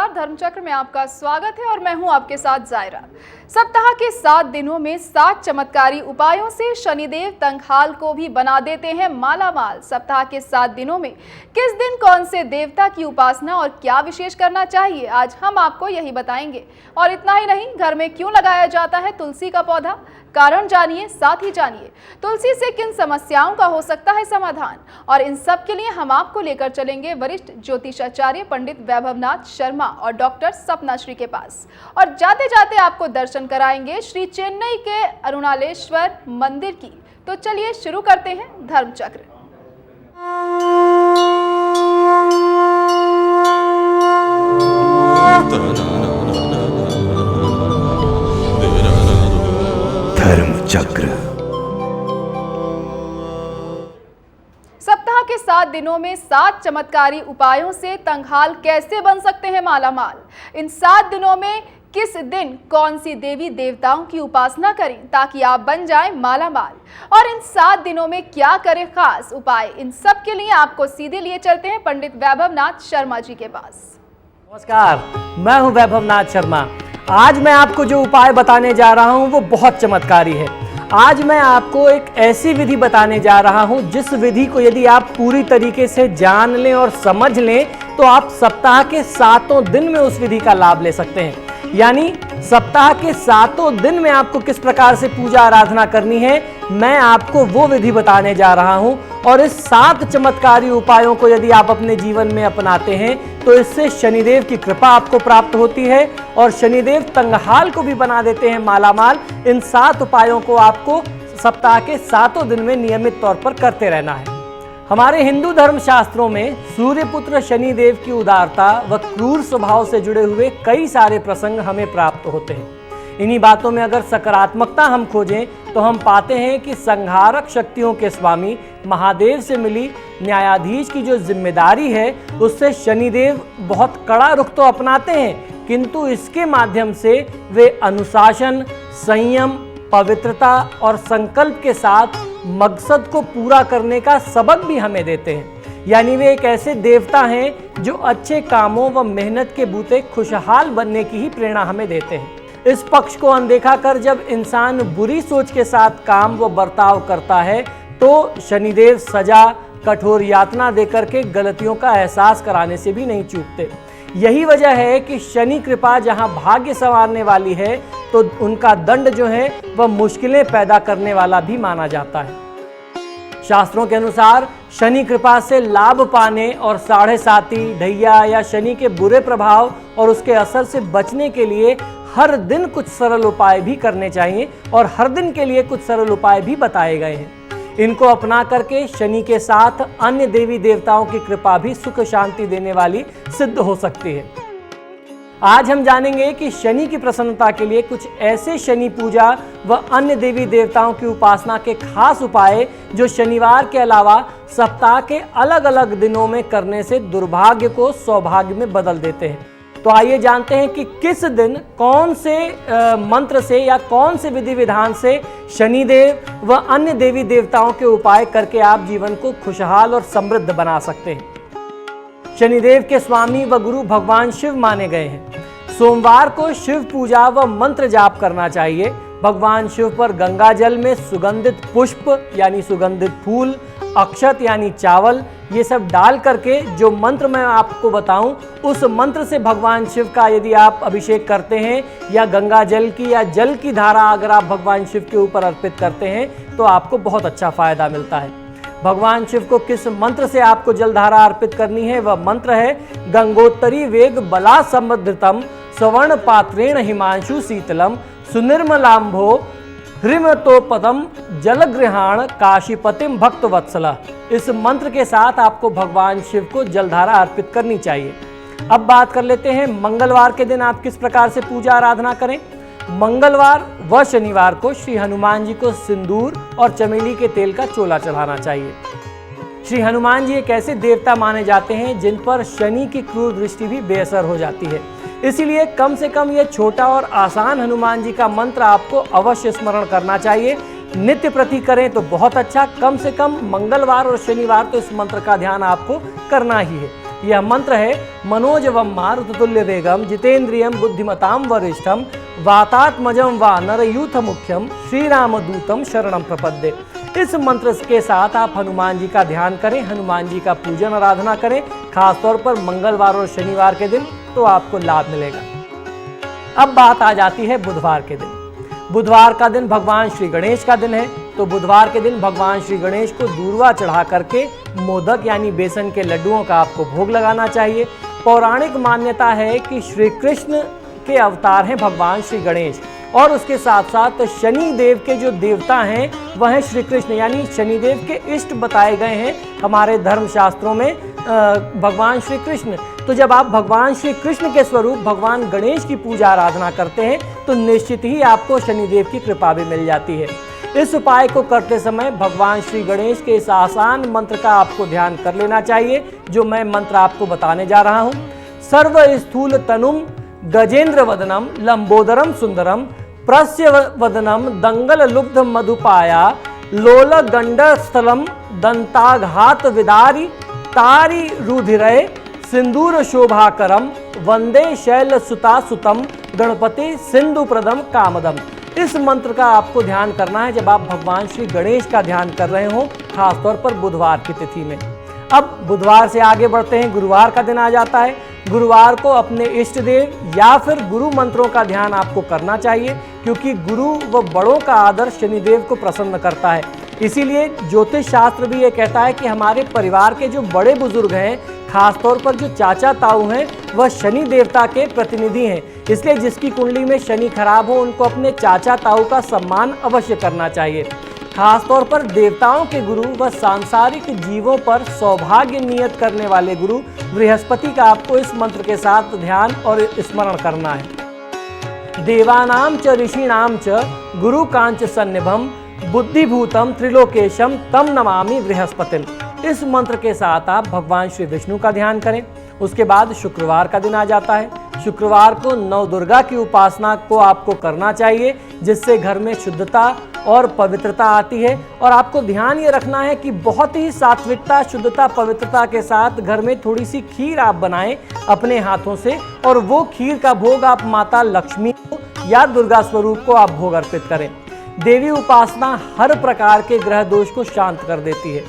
नमस्कार, धर्मचक्र में आपका स्वागत है और मैं हूं आपके साथ जायरा। सप्ताह के 7 दिनों में 7 चमत्कारी उपायों से शनिदेव तंगहाल को भी बना देते हैं मालामाल। सप्ताह के 7 दिनों में किस दिन कौन से देवता की उपासना और क्या विशेष करना चाहिए, आज हम आपको यही बताएंगे। और इतना ही नहीं, घर में क्यों लगाया जाता है तुलसी का पौधा, कारण जानिए, साथ ही जानिए तुलसी से किन समस्याओं का हो सकता है समाधान। और इन सब के लिए हम आपको लेकर चलेंगे वरिष्ठ ज्योतिषाचार्य पंडित वैभवनाथ शर्मा और डॉक्टर सपना श्री के पास, और जाते जाते आपको दर्शन कराएंगे श्री चेन्नई के अरुणालेश्वर मंदिर की। तो चलिए शुरू करते हैं धर्मचक्र। धर्मचक्र। सप्ताह के 7 दिनों में 7 चमत्कारी उपायों से तंगहाल कैसे बन सकते हैं मालामाल। इन 7 दिनों में किस दिन कौन सी देवी देवताओं की उपासना करें ताकि आप बन जाएं मालामाल, और इन 7 दिनों में क्या करें खास उपाय, इन सब के लिए आपको सीधे लिए चलते हैं पंडित वैभवनाथ शर्मा जी के पास। नमस्कार, मैं हूं वैभवनाथ शर्मा। आज मैं आपको जो उपाय बताने जा रहा हूं वो बहुत चमत्कारी है। आज मैं आपको एक ऐसी विधि बताने जा रहा हूं जिस विधि को यदि आप पूरी तरीके से जान लें और समझ लें तो आप सप्ताह के 7 दिन में उस विधि का लाभ ले सकते हैं। यानी सप्ताह के 7 दिन में आपको किस प्रकार से पूजा आराधना करनी है, मैं आपको वो विधि बताने जा रहा हूं। और इस 7 चमत्कारी उपायों को यदि आप अपने जीवन में अपनाते हैं तो इससे शनिदेव की कृपा आपको प्राप्त होती है और शनिदेव तंगहाल को भी बना देते हैं मालामाल। इन 7 उपायों को आपको सप्ताह के 7 दिन में नियमित तौर पर करते रहना है। हमारे हिंदू धर्म शास्त्रों में सूर्यपुत्र शनिदेव की उदारता व क्रूर स्वभाव से जुड़े हुए कई सारे प्रसंग हमें प्राप्त होते हैं। इन्हीं बातों में अगर सकारात्मकता हम खोजें तो हम पाते हैं कि संहारक शक्तियों के स्वामी महादेव से मिली न्यायाधीश की जो जिम्मेदारी है उससे शनिदेव बहुत कड़ा रुख तो अपनाते हैं, किंतु इसके माध्यम से वे अनुशासन, संयम, पवित्रता और संकल्प के साथ मकसद को पूरा करने का सबक भी हमें देते हैं। यानी वे एक ऐसे देवता हैं जो अच्छे कामों व मेहनत के बूते खुशहाल बनने की ही प्रेरणा हमें देते हैं। इस पक्ष को अनदेखा कर जब इंसान बुरी सोच के साथ काम व बर्ताव करता है तो शनिदेव सजा, कठोर यातना देकर के गलतियों का एहसास कराने से भी नहीं चूकते। यही वजह है कि शनि कृपा जहां भाग्य संवारने वाली है तो उनका दंड जो है वह मुश्किलें पैदा करने वाला भी माना जाता है। शास्त्रों के अनुसार शनि कृपा से लाभ पाने और 7.5 ढैया या शनि के बुरे प्रभाव और उसके असर से बचने के लिए हर दिन कुछ सरल उपाय भी करने चाहिए और हर दिन के लिए कुछ सरल उपाय भी बताए गए हैं। इनको अपना करके शनि के साथ अन्य देवी देवताओं की कृपा भी सुख शांति देने वाली सिद्ध हो सकती है। आज हम जानेंगे कि शनि की प्रसन्नता के लिए कुछ ऐसे शनि पूजा व अन्य देवी देवताओं की उपासना के खास उपाय जो शनिवार के अलावा सप्ताह के अलग अलग दिनों में करने से दुर्भाग्य को सौभाग्य में बदल देते हैं। तो आइए जानते हैं कि किस दिन कौन से मंत्र से या कौन से विधि विधान से शनिदेव व अन्य देवी देवताओं के उपाय करके आप जीवन को खुशहाल और समृद्ध बना सकते हैं। शनिदेव के स्वामी व गुरु भगवान शिव माने गए हैं। सोमवार को शिव पूजा व मंत्र जाप करना चाहिए। भगवान शिव पर गंगा जल में सुगंधित पुष्प यानी सुगंधित फूल, अक्षत यानी चावल, ये सब डाल करके जो मंत्र मैं आपको बताऊं उस मंत्र से भगवान शिव का यदि आप अभिषेक करते हैं या गंगा जल की या जल की धारा अगर आप भगवान शिव के ऊपर अर्पित करते हैं तो आपको बहुत अच्छा फायदा मिलता है। भगवान शिव को किस मंत्र से आपको जलधारा अर्पित करनी है, वह मंत्र है गंगोत्तरी वेग बला समृद्धतम स्वर्ण पात्रेण हिमांशु शीतलम सुनिर्मलांभो ह्रीमतोपदम जलगृहाण काशीपतिम भक्त वत्सला। इस मंत्र के साथ आपको भगवान शिव को जलधारा अर्पित करनी चाहिए। अब बात कर लेते हैं मंगलवार के दिन आप किस प्रकार से पूजा आराधना करें। मंगलवार व शनिवार को श्री हनुमान जी को सिंदूर और चमेली के तेल का चोला चढ़ाना चाहिए। श्री हनुमान जी एक ऐसे देवता माने जाते हैं जिन पर शनि की क्रूर दृष्टि भी बेअसर हो जाती है, इसीलिए कम से कम ये छोटा और आसान हनुमान जी का मंत्र आपको अवश्य स्मरण करना चाहिए। नित्य प्रति करें तो बहुत अच्छा, कम से कम मंगलवार और शनिवार तो इस मंत्र का ध्यान आपको करना ही है। यह मंत्र है मनोजवम मारुततुल्य वेगम जितेंद्रियम बुद्धिमताम वरिष्ठम वातात्मजम वानरयूथ मुख्यम श्री राम दूतम शरणम प्रपद्ये। इस मंत्र के साथ आप हनुमान जी का ध्यान करें, हनुमान जी का पूजन आराधना करें, खासतौर पर मंगलवार और शनिवार के दिन, तो आपको लाभ मिलेगा। अब बात आ जाती है बुधवार के दिन। बुधवार का दिन भगवान श्री गणेश का दिन है, तो बुधवार के दिन भगवान श्री गणेश को दूर्वा चढ़ा करके मोदक यानी बेसन के लड्डुओं का आपको भोग लगाना चाहिए। पौराणिक मान्यता है कि श्री कृष्ण के अवतार हैं भगवान श्री गणेश, और उसके साथ साथ शनि देव के जो देवता हैं वह हैं श्री कृष्ण, यानी शनिदेव के इष्ट बताए गए हैं हमारे धर्मशास्त्रों में भगवान श्री कृष्ण। तो जब आप भगवान श्री कृष्ण के स्वरूप भगवान गणेश की पूजा आराधना करते हैं तो निश्चित ही आपको शनिदेव की कृपा भी मिल जाती है। इस उपाय को करते समय भगवान श्री गणेश के इस आसान मंत्र का आपको ध्यान कर लेना चाहिए, जो मैं मंत्र आपको बताने जा रहा हूँ। सर्व स्थूल तनुम गजेंद्र वदनम लंबोदरम सुंदरम प्रस्य वदनम दंगल लुब्ध मधुपाया लोल गंडस्थलम दंताघात विदारी तारी रुधिरय सिंदूर शोभाकरम वंदे शैल सुता सुतम गणपति सिंधु प्रदम कामदम। इस मंत्र का आपको ध्यान करना है जब आप भगवान श्री गणेश का ध्यान कर रहे हो, खासतौर पर बुधवार की तिथि में। अब बुधवार से आगे बढ़ते हैं, गुरुवार का दिन आ जाता है। गुरुवार को अपने इष्ट देव या फिर गुरु मंत्रों का ध्यान आपको करना चाहिए, क्योंकि गुरु व बड़ों का आदर शनिदेव को प्रसन्न करता है। इसीलिए ज्योतिष शास्त्र भी ये कहता है कि हमारे परिवार के जो बड़े बुजुर्ग हैं, खासतौर पर जो चाचा ताऊ हैं, वह शनि देवता के प्रतिनिधि हैं। इसलिए जिसकी कुंडली में शनि खराब हो उनको अपने चाचा ताऊ का सम्मान अवश्य करना चाहिए। खासतौर पर देवताओं के गुरु व सांसारिक जीवों पर सौभाग्य नियत करने वाले गुरु बृहस्पति का आपको इस मंत्र के साथ ध्यान और स्मरण करना है। देवानाम च ऋषिणाम च गुरु कांच सन्निभम बुद्धिभूतम त्रिलोकेशम तम नमामि बृहस्पतिम। इस मंत्र के साथ आप भगवान श्री विष्णु का ध्यान करें। उसके बाद शुक्रवार का दिन आ जाता है। शुक्रवार को नव दुर्गा की उपासना को आपको करना चाहिए, जिससे घर में शुद्धता और पवित्रता आती है। और आपको ध्यान ये रखना है कि बहुत ही सात्विकता, शुद्धता, पवित्रता के साथ घर में थोड़ी सी खीर आप बनाएं अपने हाथों से, और वो खीर का भोग आप माता लक्ष्मी को या दुर्गा स्वरूप को आप भोग अर्पित करें। देवी उपासना हर प्रकार के ग्रह दोष को शांत कर देती है।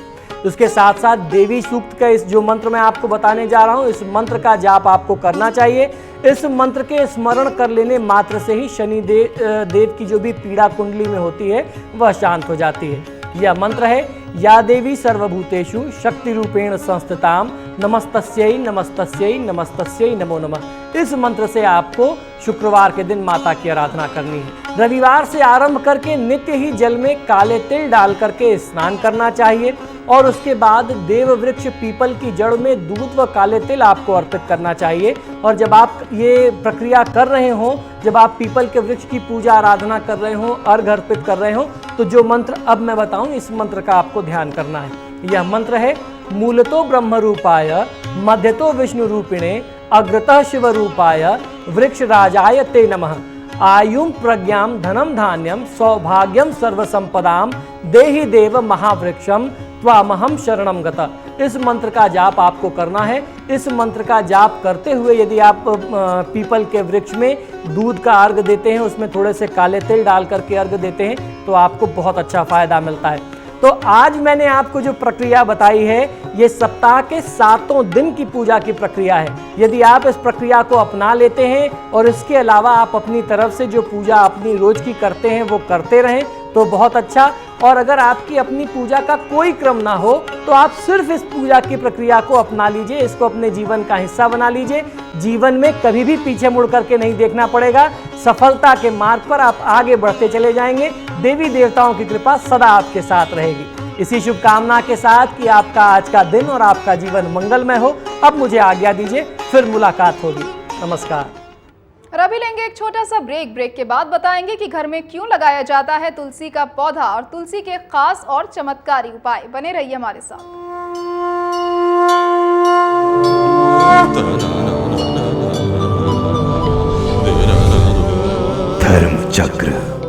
उसके साथ साथ देवी सूक्त का इस जो मंत्र मैं आपको बताने जा रहा हूँ, इस मंत्र का जाप आपको करना चाहिए। इस मंत्र के स्मरण कर लेने मात्र से ही शनि देव की जो भी पीड़ा कुंडली में होती है वह शांत हो जाती है। यह मंत्र है या देवी सर्वभूतेषु शक्ति रूपेण संस्थिताम नमस्तस्यै नमस्तस्यै नमस्तस्यै नमो नमः। इस मंत्र से आपको शुक्रवार के दिन माता की आराधना करनी है। रविवार से आरंभ करके नित्य ही जल में काले तिल डाल करके स्नान करना चाहिए, और उसके बाद देव वृक्ष पीपल की जड़ में दूध व काले तिल आपको अर्पित करना चाहिए। और जब आप ये प्रक्रिया कर रहे हो, जब आप पीपल के वृक्ष की पूजा आराधना कर रहे हो, अर्घ अर्पित कर रहे हो, तो जो मंत्र अब मैं बताऊं, इस मंत्र का आपको ध्यान करना है। यह मंत्र है मूलतो ब्रह्म रूपाय मध्यतो विष्णु रूपिणे अग्रतः शिव रूपाय वृक्ष राजाय ते नमः। आयुं प्रज्ञां धनम धान्यम सौभाग्यम सर्वसंपदाम देहि देव महावृक्षम त्वामहम शरणम गता। इस मंत्र का जाप आपको करना है। इस मंत्र का जाप करते हुए यदि आप पीपल के वृक्ष में दूध का अर्घ देते हैं, उसमें थोड़े से काले तिल डाल करके अर्घ देते हैं, तो आपको बहुत अच्छा फायदा मिलता है। तो आज मैंने आपको जो प्रक्रिया बताई है, ये सप्ताह के 7 दिन की पूजा की प्रक्रिया है। यदि आप इस प्रक्रिया को अपना लेते हैं और इसके अलावा आप अपनी तरफ से जो पूजा अपनी रोज की करते हैं वो करते रहें तो बहुत अच्छा। और अगर आपकी अपनी पूजा का कोई क्रम ना हो तो आप सिर्फ इस पूजा की प्रक्रिया को अपना लीजिए, इसको अपने जीवन का हिस्सा बना लीजिए। जीवन में कभी भी पीछे मुड़ करके नहीं देखना पड़ेगा। सफलता के मार्ग पर आप आगे बढ़ते चले जाएंगे। देवी देवताओं की कृपा सदा आपके साथ रहेगी। इसी शुभकामना के साथ कि आपका आज का दिन और आपका जीवन मंगलमय हो, अब मुझे आज्ञा दीजिए, फिर मुलाकात होगी। नमस्कार। और अभी लेंगे एक छोटा सा ब्रेक के बाद बताएंगे कि घर में क्यों लगाया जाता है तुलसी का पौधा और तुलसी के खास और चमत्कारी उपाय। बने रहिए हमारे साथ। धर्म चक्र।